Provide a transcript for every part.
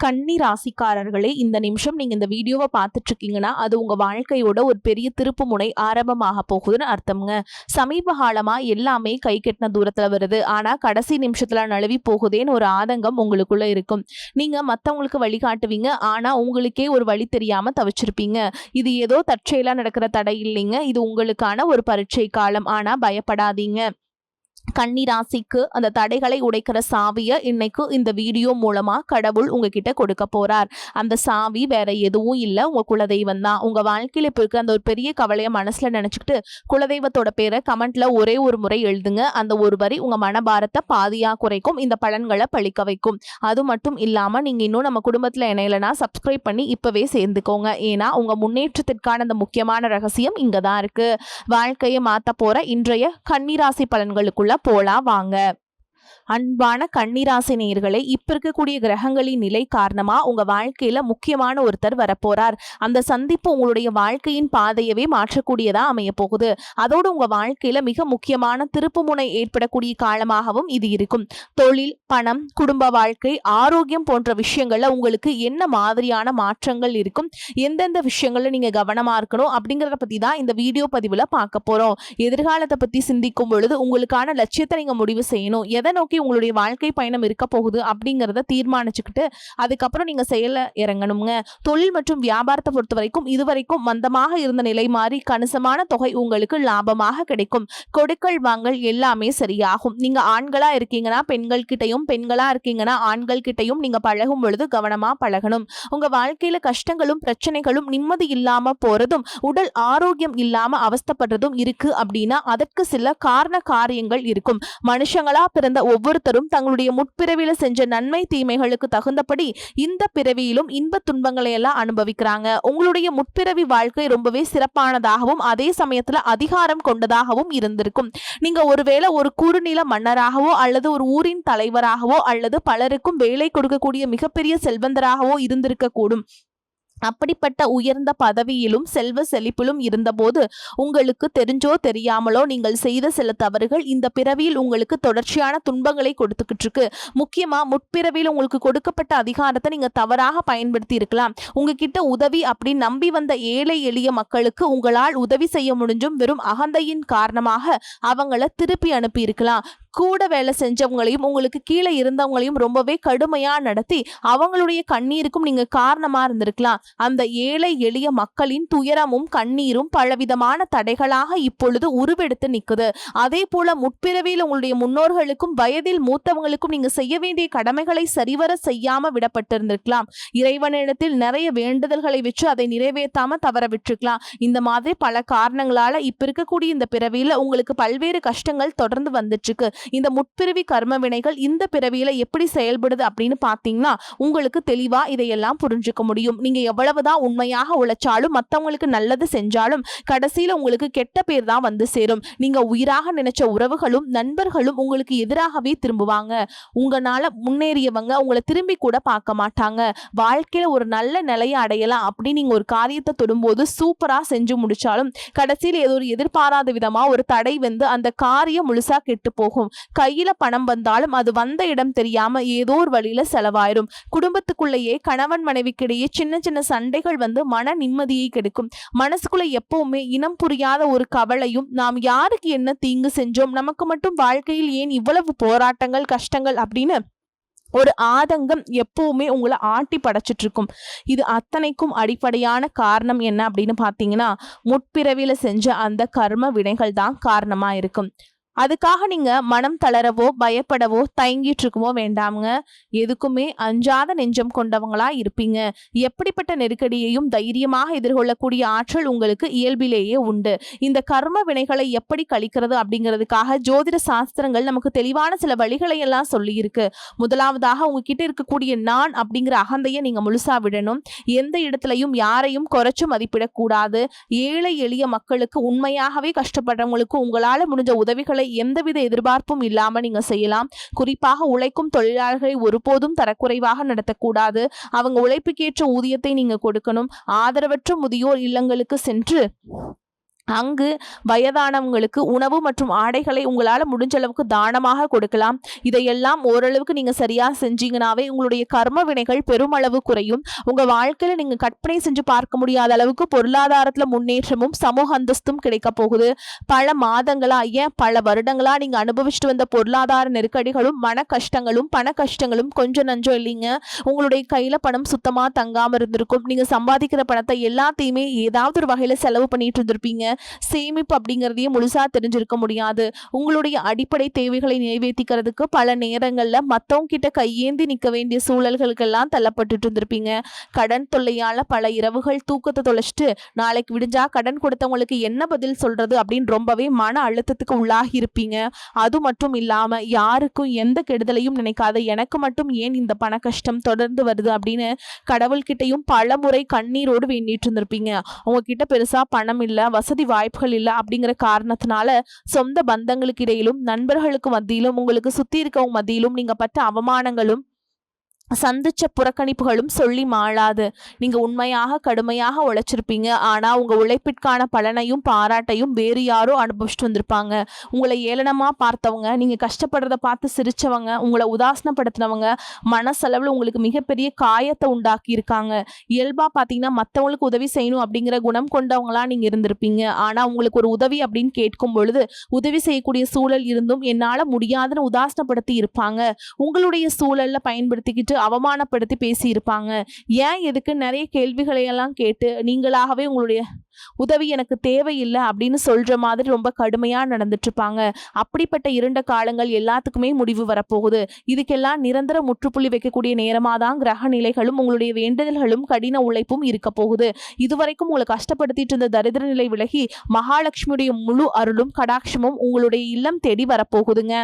கன்னி ராசிக்காரர்களே, இந்த நிமிஷம் நீங்க இந்த வீடியோவை பார்த்துட்டு இருக்கீங்கன்னா அது உங்க வாழ்க்கையோட ஒரு பெரிய திருப்பு முனை ஆரம்பமாக போகுதுன்னு அர்த்தம்ங்க. சமீப காலமா எல்லாமே கை கெட்டின தூரத்துல வருது, ஆனா கடைசி நிமிஷத்துல நழுவி போகுதேன்னு ஒரு ஆதங்கம் உங்களுக்குள்ள இருக்கும். நீங்க மத்தவங்களுக்கு வழிகாட்டுவீங்க, ஆனா உங்களுக்கே ஒரு வழி தெரியாம தவிச்சிருப்பீங்க. இது ஏதோ தற்செயலா நடக்கிற தடை இல்லைங்க, இது உங்களுக்கான ஒரு பரீட்சை காலம். ஆனா பயப்படாதீங்க. கன்னி ராசிக்கு அந்த தடைகளை உடைக்கிற சாவியை இன்னைக்கு இந்த வீடியோ மூலமா கடவுள் உங்ககிட்ட கொடுக்க போறார். அந்த சாவி வேற எதுவும் இல்லை, உங்க குலதெய்வம் தான். உங்க வாழ்க்கையில இப்ப இருக்க அந்த ஒரு பெரிய கவலையை மனசுல நினைச்சுக்கிட்டு குலதெய்வத்தோட பேரை கமெண்ட்ல ஒரே ஒரு முறை எழுதுங்க. அந்த ஒரு வரி உங்க மனபாரத்தை பாதியா குறைக்கும், இந்த பலன்களை பழிக்க வைக்கும். அது மட்டும் இல்லாம நீங்க இன்னும் நம்ம குடும்பத்துல இணையலனா சப்ஸ்கிரைப் பண்ணி இப்பவே சேர்ந்துக்கோங்க. ஏன்னா உங்க முன்னேற்றத்திற்கான அந்த முக்கியமான ரகசியம் இங்கதான் இருக்கு. வாழ்க்கையை மாத்த போற இன்றைய கன்னிராசி பலன்களுக்குள்ள போலாம் வாங்க. அன்பான கன்னிராசி நேயர்களே, இப்ப இருக்கக்கூடிய கிரகங்களின் நிலை காரணமா உங்க வாழ்க்கையில முக்கியமான ஒருத்தர் வரப்போறார். அந்த சந்திப்பு உங்களுடைய வாழ்க்கையின் பாதையவே மாற்றக்கூடியதா அமைய போகுது. அதோடு உங்க வாழ்க்கையில மிக முக்கியமான திருப்புமுனை ஏற்படக்கூடிய காலமாகவும் இது இருக்கும். தொழில், பணம், குடும்ப வாழ்க்கை, ஆரோக்கியம் போன்ற விஷயங்கள்ல உங்களுக்கு என்ன மாதிரியான மாற்றங்கள் இருக்கும், எந்தெந்த விஷயங்கள்ல நீங்க கவனமா இருக்கணும் அப்படிங்கறத பத்தி தான் இந்த வீடியோ பதிவுல பார்க்க போறோம். எதிர்காலத்தை பத்தி சிந்திக்கும் பொழுது உங்களுக்கான லட்சியத்தை நீங்க முடிவு செய்யணும். எதை நோக்கி உங்களுடைய வாழ்க்கை பயணம் இருக்க போகுது அப்படிங்கறத தீர்மானிச்சுக்கிட்டு அதுக்கப்புறம் நீங்க செயல இறங்கணுங்க. தொழில் மற்றும் வியாபாரத்தை பொறுத்த வரைக்கும் இதுவரைக்கும் மந்தமாக இருந்த நிலை மாறி கணிசமான தொகை உங்களுக்கு லாபமாக கிடைக்கும். கொடுக்கல் வாங்கல் எல்லாமே சரியாகும். நீங்க ஆண்களா இருக்கீங்கன்னா பெண்கள் கிட்டையும், பெண்களா இருக்கீங்கன்னா ஆண்கள் கிட்டையும் நீங்க பழகும் பொழுது கவனமா பழகணும். உங்க வாழ்க்கையில கஷ்டங்களும் பிரச்சனைகளும் நிம்மதி இல்லாம போறதும் உடல் ஆரோக்கியம் இல்லாம அவஸ்தப்படுறதும் இருக்கு அப்படின்னா அதற்கு சில காரண காரியங்கள் இருக்கும். மனுஷங்களா பிறந்த ஒவ்வொருத்தரும் தங்களுடைய முற்பிறவியில செஞ்ச நன்மை தீமைகளுக்கு தகுந்தபடி இந்த பிறவியிலும் இன்ப துன்பங்களை எல்லாம் அனுபவிக்கிறாங்க. உங்களுடைய முற்பிறவி வாழ்க்கை ரொம்பவே சிறப்பானதாகவும் அதே சமயத்துல அதிகாரம் கொண்டதாகவும் இருந்திருக்கும். நீங்க ஒருவேளை ஒரு குறுநில மன்னராகவோ அல்லது ஒரு ஊரின் தலைவராகவோ அல்லது பலருக்கும் வேலை கொடுக்கக்கூடிய மிகப்பெரிய செல்வந்தராகவோ இருந்திருக்க கூடும். அப்படிப்பட்ட உயர்ந்த பதவியிலும் செல்வ செழிப்பிலும் இருந்தபோது உங்களுக்கு தெரிஞ்சோ தெரியாமலோ நீங்கள் செய்த சில தவறுகள் இந்த பிறவியில் உங்களுக்கு தொடர்ச்சியான துன்பங்களை கொடுத்துக்கிட்டு இருக்கு. முக்கியமா முற்பிறவியில் உங்களுக்கு கொடுக்கப்பட்ட அதிகாரத்தை நீங்க தவறாக பயன்படுத்தி இருக்கலாம். உங்ககிட்ட உதவி அப்படி நம்பி வந்த ஏழை எளிய மக்களுக்கு உங்களால் உதவி செய்ய முடிஞ்சும் வெறும் அகந்தையின் காரணமாக அவங்கள திருப்பி அனுப்பி இருக்கலாம். கூட வேலை செஞ்சவங்களையும் உங்களுக்கு கீழே இருந்தவங்களையும் ரொம்பவே கடுமையா நடத்தி அவங்களுடைய கண்ணீருக்கும் நீங்க காரணமா இருந்திருக்கலாம். அந்த ஏழை எளிய மக்களின் துயரமும் கண்ணீரும் பலவிதமான தடைகளாக இப்பொழுது உருவெடுத்து நிற்குது. அதே போல முற்பிறவியில் உங்களுடைய முன்னோர்களுக்கும் வயதில் மூத்தவங்களுக்கும் நீங்க செய்ய வேண்டிய கடமைகளை சரிவர செய்யாம விடப்பட்டிருந்திருக்கலாம். இறைவனிடத்தில் நிறைய வேண்டுதல்களை வச்சு அதை நிறைவேற்றாம தவற விட்டுருக்கலாம். இந்த மாதிரி பல காரணங்களால இப்ப இருக்கக்கூடிய இந்த பிறவியில உங்களுக்கு பல்வேறு கஷ்டங்கள் தொடர்ந்து வந்துட்டு இருக்கு. இந்த முற்பிறவி கர்ம வினைகள் இந்த பிறவியில எப்படி செயல்படுது அப்படின்னு பாத்தீங்கன்னா உங்களுக்கு தெளிவா இதையெல்லாம் புரிஞ்சுக்க முடியும். நீங்க எவ்வளவுதான் உண்மையாக உழைச்சாலும் மத்தவங்களுக்கு நல்லது செஞ்சாலும் கடைசியில உங்களுக்கு கெட்ட பேர் தான் வந்து சேரும். நீங்க உயிராக நினைச்ச உறவுகளும் நண்பர்களும் உங்களுக்கு எதிராகவே திரும்புவாங்க. உங்களால முன்னேறியவங்க உங்களை திரும்பி கூட பார்க்க மாட்டாங்க. வாழ்க்கையில ஒரு நல்ல நிலையை அடையலாம் அப்படி நீங்க ஒரு காரியத்தை தொடும்போது சூப்பரா செஞ்சு முடிச்சாலும் கடைசியில் ஏதோ ஒரு எதிர்பாராத விதமா ஒரு தடை வந்து அந்த காரியம் முழுசா கெட்டு போகும். கையில பணம் வந்தாலும் அது வந்த இடம் தெரியாம ஏதோ ஒரு வழியில செலவாயிரும். குடும்பத்துக்குள்ளேயே கணவன் மனைவிக்கிடையே சின்ன சின்ன சண்டைகள் வந்து மன நிம்மதியை கெடுக்கும். மனசுக்குள்ள எப்பவுமே இனம் புரியாத ஒரு கவலையும், நாம் யாருக்கு என்ன தீங்கு செஞ்சோம், நமக்கு மட்டும் வாழ்க்கையில் ஏன் இவ்வளவு போராட்டங்கள் கஷ்டங்கள் அப்படின்னு ஒரு ஆதங்கம் எப்பவுமே உங்களை ஆட்டி படைச்சிட்டு இருக்கும். இது அத்தனைக்கும் அடிப்படையான காரணம் என்ன அப்படின்னு பாத்தீங்கன்னா முற்பிறவியில செஞ்ச அந்த கர்ம வினைகள் தான் காரணமா இருக்கும். அதுக்காக நீங்க மனம் தளரவோ பயப்படவோ தயங்கிட்டு இருக்குமோ வேண்டாமுங்க. எதுக்குமே அஞ்சாத நெஞ்சம் கொண்டவங்களா இருப்பீங்க. எப்படிப்பட்ட நெருக்கடியையும் தைரியமாக எதிர்கொள்ளக்கூடிய ஆற்றல் உங்களுக்கு இயல்பிலேயே உண்டு. இந்த கர்ம வினைகளை எப்படி கழிக்கிறது அப்படிங்கிறதுக்காக ஜோதிட சாஸ்திரங்கள் நமக்கு தெளிவான சில வழிகளை எல்லாம் சொல்லி இருக்கு. முதலாவதாக உங்ககிட்ட இருக்கக்கூடிய நான் அப்படிங்கிற அகந்தையை நீங்க முழுசா விடணும். எந்த இடத்துலையும் யாரையும் குறைச்சு மதிப்பிடக்கூடாது. ஏழை எளிய மக்களுக்கு உண்மையாகவே கஷ்டப்படுறவங்களுக்கு உங்களால முடிஞ்ச உதவிகளை எந்தவித எதிர்பார்ப்பும் இல்லாம நீங்க செய்யலாம். குறிப்பாக உழைக்கும் தொழிலாளர்களை ஒருபோதும் தரக்குறைவாக நடத்தக்கூடாது. அவங்க உழைப்புக்கேற்ற ஊதியத்தை நீங்க கொடுக்கணும். ஆதரவற்ற முதியோர் இல்லங்களுக்கு சென்று அங்கு வயதானவங்களுக்கு உணவு மற்றும் ஆடைகளை உங்களால முடிஞ்ச அளவுக்கு தானமாக கொடுக்கலாம். இதையெல்லாம் ஓரளவுக்கு நீங்க சரியா செஞ்சீங்கனாவே உங்களுடைய கர்ம வினைகள் பெருமளவு குறையும். உங்க வாழ்க்கையில நீங்க கற்பனை செஞ்சு பார்க்க முடியாத அளவுக்கு பொருளாதாரத்துல முன்னேற்றமும் சமூக அந்தஸ்தும் கிடைக்க போகுது. பல மாதங்களா ஏன் பல வருடங்களா நீங்க அனுபவிச்சுட்டு வந்த பொருளாதார நெருக்கடிகளும் மன கஷ்டங்களும் பண கஷ்டங்களும் கொஞ்சம் நஞ்சம் இல்லைங்க. உங்களுடைய கையில பணம் சுத்தமா தங்காம இருந்திருக்கும். நீங்க சம்பாதிக்கிற பணத்தை எல்லாத்தையுமே ஏதாவது ஒரு வகையில செலவு பண்ணிட்டு இருந்திருப்பீங்க. சேமிப்பு அப்படிங்கிறதையும் முழுசா தெரிஞ்சிருக்க முடியாது. உங்களுடைய அடிப்படை தேவைகளை நிறைவேற்றிக்கிறதுக்கு பல நேரங்கள்ல மத்தவங்க கிட்ட கையேந்தி நிற்க வேண்டிய சூழல்களுக்கெல்லாம் தள்ளப்பட்டுட்டு இருந்திருப்பீங்க. கடன் தொல்லையால பல இரவுகள் தூக்கத்தை தொலைச்சிட்டு நாளைக்கு விடிஞ்சா கடன் கொடுத்தவங்களுக்கு என்ன பதில் சொல்றது அப்படின்னு ரொம்பவே மன அழுத்தத்துக்கு உள்ளாகி இருப்பீங்க. அது மட்டும் இல்லாம யாருக்கும் எந்த கெடுதலையும் நினைக்காத எனக்கு மட்டும் ஏன் இந்த பண கஷ்டம் தொடர்ந்து வருது அப்படின்னு கடவுள்கிட்டையும் பல முறை கண்ணீரோடு வேண்டிட்டு இருந்திருப்பீங்க. உங்ககிட்ட பெருசா பணம் இல்ல, வசதி வாய்ப்புகள் இல்ல அப்படிங்கிற காரணத்தினால சொந்த பந்தங்களுக்கு இடையிலும் நண்பர்களுக்கு மத்தியிலும் உங்களுக்கு சுத்தி இருக்கவங்க மத்தியிலும் நீங்க பட்ட அவமானங்களும் சந்திச்ச புறக்கணிப்புகளும் சொல்லி மாளாது. நீங்க உண்மையாக கடுமையாக உழைச்சிருப்பீங்க. ஆனா உங்க உழைப்பிற்கான பலனையும் பாராட்டையும் வேறு யாரோ அனுபவிச்சுட்டு வந்திருப்பாங்க. உங்களை ஏளனமா பார்த்தவங்க, நீங்க கஷ்டப்படுறத பார்த்து சிரிச்சவங்க, உங்களை உதாசனப்படுத்தினவங்க மனசளவில் உங்களுக்கு மிகப்பெரிய காயத்தை உண்டாக்கி இருக்காங்க. இயல்பா பார்த்தீங்கன்னா மற்றவங்களுக்கு உதவி செய்யணும் அப்படிங்கிற குணம் கொண்டவங்களா நீங்க இருந்திருப்பீங்க. ஆனா உங்களுக்கு ஒரு உதவி அப்படின்னு கேட்கும் பொழுது உதவி செய்யக்கூடிய சூழல் இருந்தும் என்னால முடியாதுன்னு உதாசனப்படுத்தி இருப்பாங்க. உங்களுடைய சூழல்ல பயன்படுத்திக்கிட்டு அவமானப்படுத்தி பேசியிருப்பாங்க. ஏன் எதுக்கு நிறைய கேள்விகளை எல்லாம் கேட்டு நீங்களாகவே உங்களுடைய உதவி எனக்கு தேவையில்லை அப்படின்னு சொல்ற மாதிரி ரொம்ப கடுமையா நடந்துட்டு இருப்பாங்க. அப்படிப்பட்ட இருண்ட காலங்கள் எல்லாத்துக்குமே முடிவு வரப்போகுது. இதுக்கெல்லாம் நிரந்தர முற்றுப்புள்ளி வைக்கக்கூடிய நேரமா தான் கிரக நிலைகளும் உங்களுடைய வேண்டுதல்களும் கடின உழைப்பும் இருக்க போகுது. இதுவரைக்கும் உங்களை கஷ்டப்படுத்திட்டு இருந்த தரித்திர நிலை விலகி மகாலட்சுமியுடைய முழு அருளும் கடாட்சமும் உங்களுடைய இல்லம் தேடி வரப்போகுதுங்க.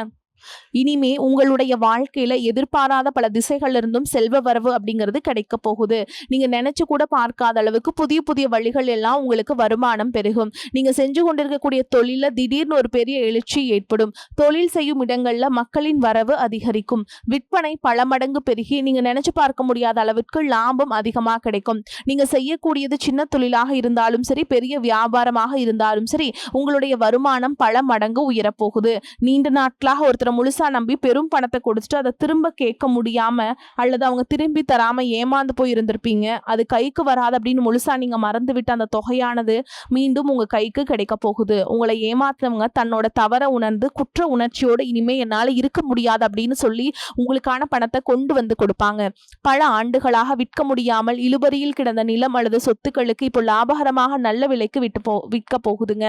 இனிமே உங்களுடைய வாழ்க்கையில எதிர்பாராத பல திசைகள் இருந்தும் செல்வ வரவு அப்படிங்கிறது கிடைக்க போகுது. நீங்க நினைச்சு கூட பார்க்காத அளவுக்கு புதிய புதிய வழிகள் எல்லாம் உங்களுக்கு வருமானம் பெருகும். நீங்க செஞ்சு கொண்டிருக்கக்கூடிய தொழில திடீர்னு ஒரு பெரிய எழுச்சி ஏற்படும். தொழில் செய்யும் இடங்கள்ல மக்களின் வரவு அதிகரிக்கும். விற்பனை பல மடங்கு பெருகி நீங்க நினைச்சு பார்க்க முடியாத அளவுக்கு லாபம் அதிகமாக கிடைக்கும். நீங்க செய்யக்கூடியது சின்ன தொழிலாக இருந்தாலும் சரி, பெரிய வியாபாரமாக இருந்தாலும் சரி, உங்களுடைய வருமானம் பல மடங்கு உயரப்போகுது. நீண்ட நாட்களாக ஒருத்தர் முழுசா நம்பி பெரும் பணத்தை கொடுத்துட்டு அதை திரும்ப கேட்க முடியாம அல்லது அவங்க திரும்பி தராம ஏமாந்து போய் இருந்திருப்பீங்க. அது கைக்கு வராது அப்படின்னு முழுசா நீங்க மறந்து விட்டு அந்த தொகையானது மீண்டும் உங்க கைக்கு கிடைக்க போகுது. உங்களை ஏமாத்துறவங்க தன்னோட தவற உணர்ந்து குற்ற உணர்ச்சியோடு இனிமே என்னால இருக்க முடியாது அப்படின்னு சொல்லி உங்களுக்கான பணத்தை கொண்டு வந்து கொடுப்பாங்க. பல ஆண்டுகளாக விற்க முடியாமல் இழுபறியில் கிடந்த நிலம் அல்லது சொத்துக்களுக்கு இப்போ லாபகரமாக நல்ல விலைக்கு விற்க போகுதுங்க.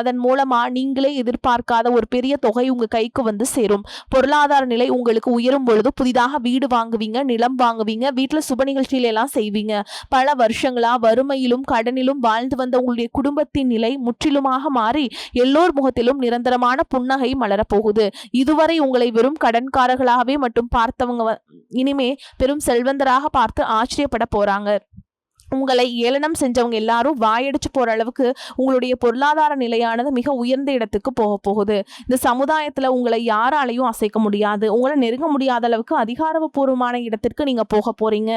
அதன் மூலமா நீங்களே எதிர்பார்க்காத ஒரு பெரிய தொகை உங்க கைக்கு வந்து சேரும். பொருளாதார நிலை உங்களுக்கு உயரும் பொழுது புதிதாக வீடு வாங்குவீங்க, நிலம் வாங்குவீங்க, வீட்டுல சுப நிகழ்ச்சியில எல்லாம் செய்வீங்க. பல வருஷங்களா வறுமையிலும் கடனிலும் வாழ்ந்து வந்த உங்களுடைய குடும்பத்தின் நிலை முற்றிலுமாக மாறி எல்லோர் முகத்திலும் நிரந்தரமான புன்னகை மலரப்போகுது. இதுவரை உங்களை வெறும் கடன்காரர்களாகவே மட்டும் பார்த்தவங்க இனிமே பெரும் செல்வந்தராக பார்த்து ஆச்சரியப்பட போறாங்க. உங்களை ஏளனம் செஞ்சவங்க எல்லாரும் வாயடிச்சு போற அளவுக்கு உங்களுடைய பொருளாதார நிலையானது மிக உயர்ந்த இடத்துக்கு போக போகுது. இந்த சமுதாயத்துல உங்களை யாராலையும் அசைக்க முடியாது. உங்களை நெருங்க முடியாத அளவுக்கு அதிகாரப்பூர்வமான இடத்திற்கு நீங்க போக போறீங்க.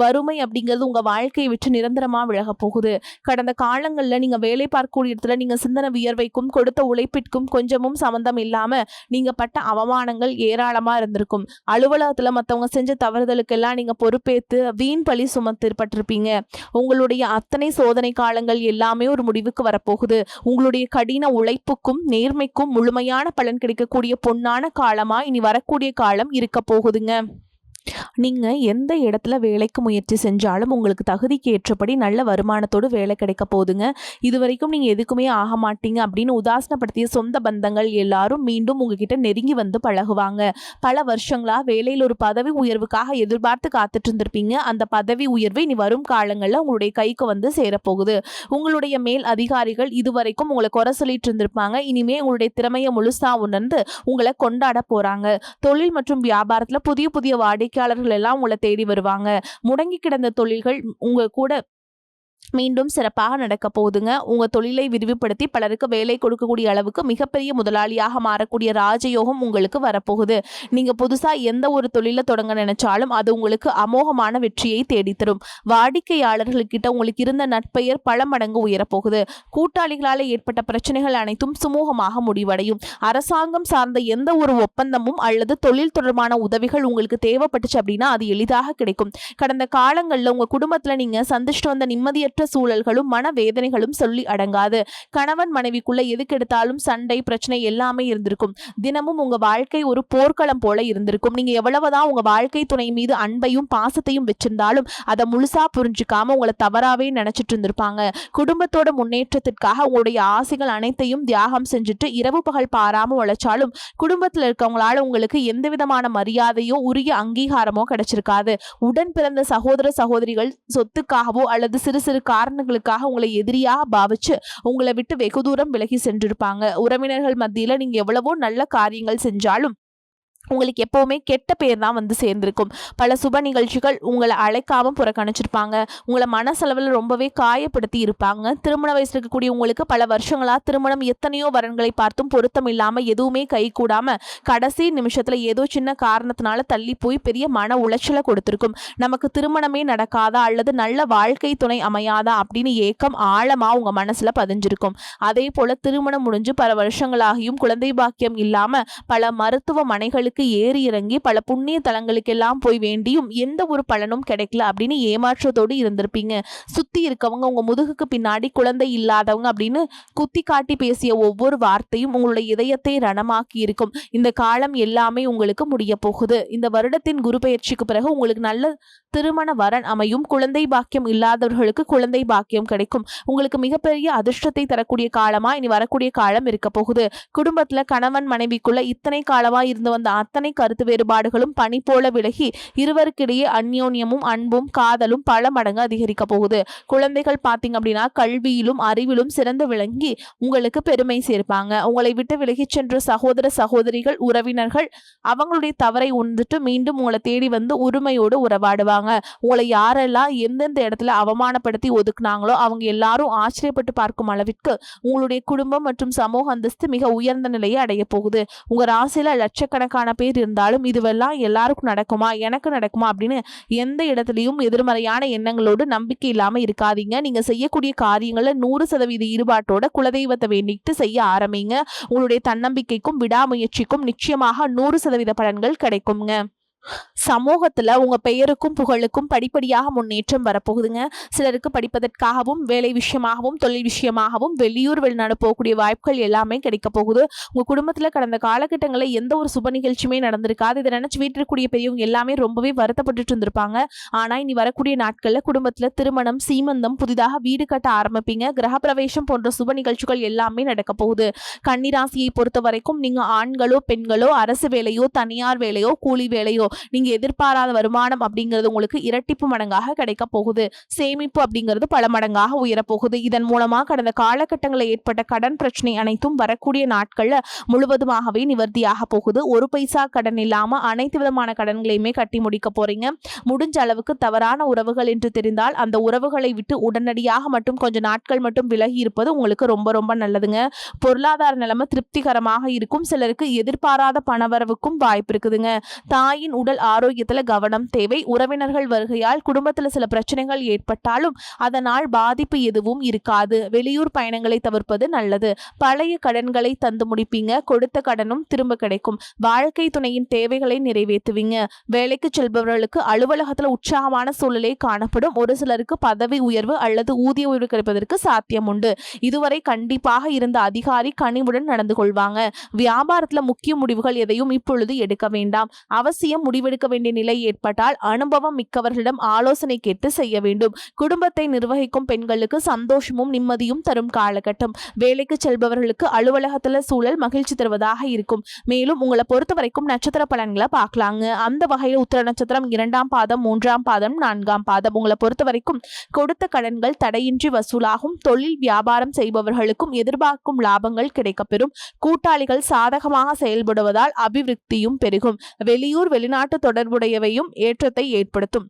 வறுமை அப்படிங்கிறது உங்க வாழ்க்கையை விட்டு நிரந்தரமா விலக போகுது. கடந்த காலங்கள்ல நீங்க வேலை பார்க்கக்கூடிய இடத்துல நீங்க சிந்தனை வியர்வைக்கும் கொடுத்த உழைப்பிற்கும் கொஞ்சமும் சம்பந்தம் இல்லாம நீங்க பட்ட அவமானங்கள் ஏராளமா இருந்திருக்கும். அலுவலகத்துல மத்தவங்க செஞ்ச தவறுதலுக்கெல்லாம் நீங்க பொறுப்பேற்று வீண் பழி சுமத்திருப்பட்டிருப்பீங்க. உங்களுடைய அத்தனை சோதனை காலங்கள் எல்லாமே ஒரு முடிவுக்கு வரப்போகுது. உங்களுடைய கடின உழைப்புக்கும் நேர்மைக்கும் முழுமையான பலன் கிடைக்கக்கூடிய பொன்னான காலமா இனி வரக்கூடிய காலம் இருக்க போகுதுங்க. நீங்க எந்த இடத்துல வேலைக்கு முயற்சி செஞ்சாலும் உங்களுக்கு தகுதிக்கு ஏற்றபடி நல்ல வருமானத்தோடு வேலை கிடைக்க போகுதுங்க. இதுவரைக்கும் நீங்க எதுக்குமே ஆக மாட்டீங்க அப்படின்னு உதாசனப்படுத்திய சொந்த பந்தங்கள் எல்லாரும் மீண்டும் உங்ககிட்ட நெருங்கி வந்து பழகுவாங்க. பல வருஷங்களா வேலையில் ஒரு பதவி உயர்வுக்காக எதிர்பார்த்து காத்துட்டு இருந்திருப்பீங்க. அந்த பதவி உயர்வு இனி வரும் காலங்கள்ல உங்களுடைய கைக்கு வந்து சேரப்போகுது. உங்களுடைய மேல் அதிகாரிகள் இதுவரைக்கும் உங்களை குறை சொல்லிட்டு இருந்திருப்பாங்க. இனிமே உங்களுடைய திறமையை முழுசா உணர்ந்து உங்களை கொண்டாட போறாங்க. தொழில் மற்றும் வியாபாரத்துல புதிய புதிய வாடிக்கையாளர்கள் எல்லாம் உங்களை தேடி வருவாங்க. முடங்கி கிடந்த தொழில்கள் உங்க கூட மீண்டும் சிறப்பாக நடக்க போகுதுங்க. உங்க தொழிலை விரிவுபடுத்தி பலருக்கு வேலை கொடுக்கக்கூடிய அளவுக்கு மிகப்பெரிய முதலாளியாக மாறக்கூடிய ராஜயோகம் உங்களுக்கு வரப்போகுது. நீங்க புதுசா எந்த ஒரு தொழிலை தொடங்க நினைச்சாலும் அது உங்களுக்கு அமோகமான வெற்றியை தேடித்தரும். வாடிக்கையாளர்கள்கிட்ட உங்களுக்கு இருந்த நட்பெயர் பல மடங்கு உயரப்போகுது. கூட்டாளிகளால் ஏற்பட்ட பிரச்சனைகள் அனைத்தும் சுமூகமாக முடிவடையும். அரசாங்கம் சார்ந்த எந்த ஒரு ஒப்பந்தமும் அல்லது தொழில் தொடர்பான உதவிகள் உங்களுக்கு தேவைப்பட்டுச்சு அப்படின்னா அது எளிதாக கிடைக்கும். கடந்த காலங்களில் உங்க குடும்பத்துல நீங்க சந்திச்சுட்டு வந்த நிம்மதியற்ற சூழல்களும் மனவேதனைகளும் சொல்லி அடங்காது. கணவன் மனைவிக்குள்ள எதுக்கெடுத்தாலும் சண்டை பிரச்சனை எல்லாமே இருந்திருக்கும். தினமும் உங்க வாழ்க்கை ஒரு போர்க்களம் போல இருந்திருக்கும். நீங்க எவ்வளவுதான் உங்க வாழ்க்கை துணை மீது அன்பையும் பாசத்தையும் வச்சிருந்தாலும் அதை முழுசா புரிஞ்சுக்காம உங்களை தவறாவே நினைச்சிட்டு இருந்திருப்பாங்க. குடும்பத்தோட முன்னேற்றத்திற்காக உங்களுடைய ஆசைகள் அனைத்தையும் தியாகம் செஞ்சுட்டு இரவு பகல் பாராம உழைச்சாலும் குடும்பத்துல இருக்கவங்களால உங்களுக்கு எந்த விதமான மரியாதையோ உரிய அங்கீகாரமோ கிடைச்சிருக்காது. உடன் பிறந்த சகோதர சகோதரிகள் சொத்துக்காகவோ அல்லது சிறு சிறு காரணங்களுக்காக உங்களை எதிரியாக பாவிச்சு உங்களை விட்டு வெகு தூரம் விலகி சென்றிருப்பாங்க. உறவினர்கள் மத்தியில நீங்க எவ்வளவோ நல்ல காரியங்கள் செஞ்சாலும் உங்களுக்கு எப்பவுமே கெட்ட பேர் தான் வந்து சேர்ந்திருக்கும். பல சுப நிகழ்ச்சிகள் உங்களை அழைக்காம புறக்கணிச்சிருப்பாங்க. உங்களை மனசளவில் ரொம்பவே காயப்படுத்தி இருப்பாங்க. திருமண வயசுல இருக்கக்கூடிய உங்களுக்கு பல வருஷங்களா திருமணம் எத்தனையோ வரன்களை பார்த்தும் பொருத்தம் இல்லாம எதுவுமே கை கூடாம கடைசி நிமிஷத்துல ஏதோ சின்ன காரணத்தினால தள்ளி போய் பெரிய மன உளைச்சலை கொடுத்திருக்கும். நமக்கு திருமணமே நடக்காதா அல்லது நல்ல வாழ்க்கை துணை அமையாதா அப்படின்னு ஏக்கம் ஆழமா உங்க மனசுல பதிஞ்சிருக்கும். அதே போல திருமணம் முடிஞ்சு பல வருஷங்களாகியும் குழந்தை பாக்கியம் இல்லாம பல மருத்துவமனைகளுக்கு ஏறி இறங்கி பல புண்ணிய தலங்களுக்கெல்லாம் போய் வேண்டியும் எந்த ஒரு பலனும் கிடைக்கல அப்படின்னு ஏமாற்றத்தோடு இருந்திருப்பீங்க. சுத்தி இருக்கவங்க உங்க முதுகுக்கு பின்னாடி குழந்தை இல்லாதவங்க அப்படின்னு குத்தி காட்டி பேசிய ஒவ்வொரு வார்த்தையும் உங்களுடைய இதயத்தை ரணமாக்கி இருக்கும். இந்த காலம் எல்லாமே உங்களுக்கு முடிய போகுது. இந்த வருடத்தின் குரு பெயர்ச்சிக்கு பிறகு உங்களுக்கு நல்ல திருமண வரன் அமையும். குழந்தை பாக்கியம் இல்லாதவர்களுக்கு குழந்தை பாக்கியம் கிடைக்கும். உங்களுக்கு மிகப்பெரிய அதிர்ஷ்டத்தை தரக்கூடிய காலமா இனி வரக்கூடிய காலம் இருக்க போகுது. குடும்பத்துல கணவன் மனைவிக்குள்ள இத்தனை காலமா இருந்து வந்த அத்தனை கருத்து வேறுபாடுகளும் பனி போல விலகி இருவருக்கிடையே அந்யோன்யமும் அன்பும் காதலும் பல மடங்கு அதிகரிக்க போகுது. குழந்தைகள் பார்த்தீங்க அப்படின்னா கல்வியிலும் அறிவிலும் சிறந்து விளங்கி உங்களுக்கு பெருமை சேர்ப்பாங்க. உங்களை விட்டு விலகி சென்ற சகோதர சகோதரிகள் உறவினர்கள் அவங்களுடைய தவறை உணர்ந்துட்டு மீண்டும் உங்களை தேடி வந்து உரிமையோடு உறவாடுவாங்க. உங்களை யாரெல்லாம் எந்தெந்த இடத்துல அவமானப்படுத்தி ஒதுக்குனாங்களோ அவங்க எல்லாரும் ஆச்சரியப்பட்டு பார்க்கும் அளவிற்கு உங்களுடைய குடும்பம் மற்றும் சமூக அந்தஸ்து மிக உயர்ந்த நிலையை அடைய போகுது. உங்க ராசியில லட்சக்கணக்கான பேர் இருந்தாலும் இதுவெல்லாம் எல்லாருக்கும் நடக்குமா எனக்கு நடக்குமா அப்படின்னு எந்த இடத்துலையும் எதிர்மறையான எண்ணங்களோடு நம்பிக்கை இல்லாம இருக்காதீங்க. நீங்க செய்யக்கூடிய காரியங்களை 100% ஈடுபாட்டோட குலதெய்வத்தை வேண்டிட்டு செய்ய ஆரம்பிங்க. உங்களுடைய தன்னம்பிக்கைக்கும் விடாமுயற்சிக்கும் நிச்சயமாக 100% பலன்கள் கிடைக்குங்க. சமூகத்துல உங்க பெயருக்கும் புகழுக்கும் படிப்படியாக முன்னேற்றம் வரப்போகுதுங்க. சிலருக்கு படிப்பதற்காகவும் வேலை விஷயமாகவும் தொழில் விஷயமாகவும் வெளியூர் வெளிநாடு போகக்கூடிய வாய்ப்புகள் எல்லாமே கிடைக்க போகுது. உங்க குடும்பத்துல கடந்த காலகட்டங்களில் எந்த ஒரு சுப நிகழ்ச்சியுமே நடந்திருக்காது. இதை நினைச்சு வீட்டில் இருக்கக்கூடிய பெரியவங்க எல்லாமே ரொம்பவே வருத்தப்பட்டு இருந்திருப்பாங்க. ஆனா இனி வரக்கூடிய நாட்கள்ல குடும்பத்துல திருமணம் சீமந்தம் புதிதாக வீடு கட்ட ஆரம்பிப்பீங்க. கிரகப்பிரவேசம் போன்ற சுப நிகழ்ச்சிகள் எல்லாமே நடக்க போகுது. கன்னிராசியை பொறுத்த வரைக்கும் நீங்க ஆண்களோ பெண்களோ அரசு வேலையோ தனியார் வேலையோ கூலி வேலையோ நீங்க எதிர்பாராத வருமானம் அப்படிங்கிறது உங்களுக்கு இரட்டிப்பு மடங்காக கிடைக்க போகுது. சேமிப்பு அப்படிங்கிறது பல மடங்காக உயரப்போகுது. இதன் மூலமா கடந்த காலகட்டங்களில் ஏற்பட்ட கடன் பிரச்சனை அனைத்தும் வரக்கூடிய நாட்கள்ல முழுவதுமாகவே நிவர்த்தியாக போகுது. ஒரு பைசா கடன் இல்லாம அனைத்து விதமான கடன்களையுமே கட்டி முடிக்க போறீங்க. முடிஞ்ச அளவுக்கு தவறான உறவுகள் என்று தெரிந்தால் அந்த உறவுகளை விட்டு உடனடியாக மட்டும் கொஞ்ச நாட்கள் மட்டும் விலகி இருப்பது உங்களுக்கு ரொம்ப ரொம்ப நல்லதுங்க. பொருளாதார நிலைமை திருப்திகரமாக இருக்கும். சிலருக்கு எதிர்பாராத பணவரவுக்கும் வாய்ப்பு இருக்குதுங்க. தாயின் உடல் ஆரோக்கியத்துல கவனம் தேவை. உறவினர்கள் வருகையால் குடும்பத்துல சில பிரச்சனைகள் ஏற்பட்டாலும் அதனால் பாதிப்பு எதுவும் இருக்காது. வெளியூர் பயணங்களை தவிர்ப்பது நல்லது. பழைய கடன்களை தந்து முடிப்பீங்க. கொடுத்த கடனும் திரும்ப கிடைக்கும். வாழ்க்கை துணையின் தேவைகளை நிறைவேற்றுவீங்க. வேலைக்கு செல்பவர்களுக்கு அலுவலகத்துல உற்சாகமான சூழலே காணப்படும். ஒரு சிலருக்கு பதவி உயர்வு அல்லது ஊதிய உயர்வு கிடைப்பதற்கு சாத்தியம் உண்டு. இதுவரை கண்டிப்பாக இருந்த அதிகாரி கனிவுடன் நடந்து கொள்வாங்க. வியாபாரத்துல முக்கிய முடிவுகள் எதையும் இப்பொழுது எடுக்க வேண்டாம். அவசியம் முடிவெடுக்க வேண்டிய நிலை ஏற்பட்டால் அனுபவம் மிக்கவர்களிடம் ஆலோசனை கேட்டு செய்ய வேண்டும். குடும்பத்தை நிர்வகிக்கும் பெண்களுக்கு சந்தோஷமும் நிம்மதியும் தரும் காலகட்டம். வேலைக்கு செல்பவர்களுக்கு அலுவலகத்துல சூழல் மகிழ்ச்சி தருவதாக இருக்கும். மேலும் உங்களை பொறுத்த வரைக்கும் நட்சத்திர பலன்களை பார்க்கலாங்க. அந்த வகையில் உத்திர நட்சத்திரம் 2ஆம் பாதம் 3ஆம் பாதம் 4ஆம் பாதம் உங்களை பொறுத்த வரைக்கும் கொடுத்த கடன்கள் தடையின்றி வசூலாகும். தொழில் வியாபாரம் செய்பவர்களுக்கும் எதிர்பார்க்கும் லாபங்கள் கிடைக்கப்பெறும். கூட்டாளிகள் சாதகமாக செயல்படுவதால் அபிவிருத்தியும் பெருகும். வெளியூர் வெளிநாட்டு தொடர்புடையவையும் ஏற்றத்தை ஏற்படுத்தும்.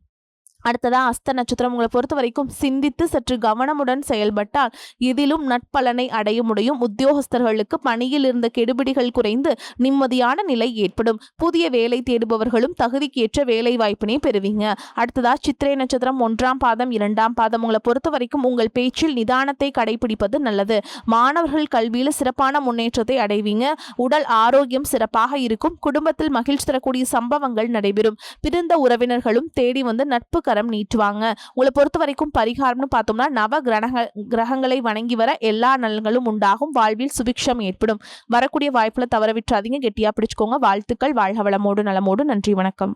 அடுத்ததா அஸ்த நட்சத்திரம். உங்களை பொறுத்த வரைக்கும் சிந்தித்து சற்று கவனமுடன் செயல்பட்டால் எதிலும் நட்பலனை அடைய முடியும். உத்தியோகஸ்தர்களுக்கு பணியில் இருந்த கெடுபிடிகள் குறைந்து நிம்மதியான நிலை ஏற்படும். புதிய வேலை தேடுபவர்களும் தகுதிக்கேற்ற வேலை வாய்ப்பினை பெறுவீங்க. அடுத்ததா சித்திரை நட்சத்திரம் 1ஆம் பாதம் 2ஆம் பாதம். உங்களை பொறுத்த வரைக்கும் உங்கள் பேச்சில் நிதானத்தை கடைபிடிப்பது நல்லது. மாணவர்கள் கல்வியில் சிறப்பான முன்னேற்றத்தை அடைவீங்க. உடல் ஆரோக்கியம் சிறப்பாக இருக்கும். குடும்பத்தில் மகிழ்ச்சி தரக்கூடிய சம்பவங்கள் நடைபெறும். பிரிந்த உறவினர்களும் தேடி வந்து நட்பு கரம் நீட்டுவாங்க. உங்களை பொறுத்த வரைக்கும் பரிகாரம்னு பார்த்தோம்னா நவ கிரகங்களை வணங்கி வர எல்லா நலன்களும் உண்டாகும். வாழ்வில் சுபிக்ஷம் ஏற்படும். வரக்கூடிய வாய்ப்புல தவற விட்டுறாதீங்க. கெட்டியா பிடிச்சுக்கோங்க. வாழ்த்துக்கள். வாழ்க வளமோடு நலமோடு. நன்றி, வணக்கம்.